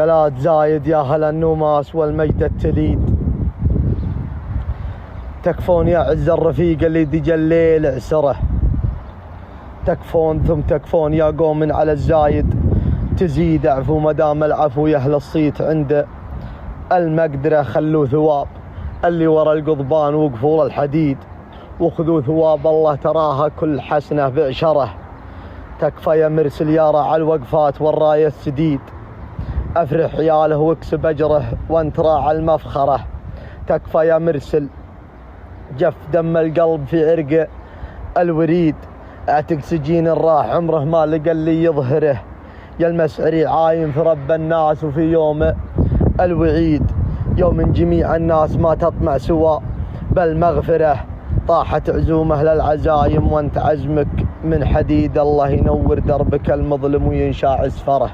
رحلات زايد يا هلا النوماس والمجد التليد. تكفون يا عز الرفيق اللي دجى الليل عسره، تكفون ثم تكفون يا قوم على الزايد تزيد اعفو مدام العفو يا اهل الصيت عنده المقدرة. خلوا ثواب اللي ورا القضبان وقفوا الحديد، وخذوا ثواب الله تراها كل حسنة بعشره. تكفى يا مرسل يا راعى الوقفات والراية السديد، افرح عياله واكسب اجره وانت راعى المفخره. تكفى يا مرسل جف دم القلب في عرقه الوريد، اعتق سجين الراح عمره ما لقى اللي يظهره. يا المسعري عاين في رب الناس وفي يوم الوعيد، يوم جميع الناس ما تطمع سوى بل مغفره. طاحت عزومه للعزايم وانت عزمك من حديد، الله ينور دربك المظلم وينشاع اسفره.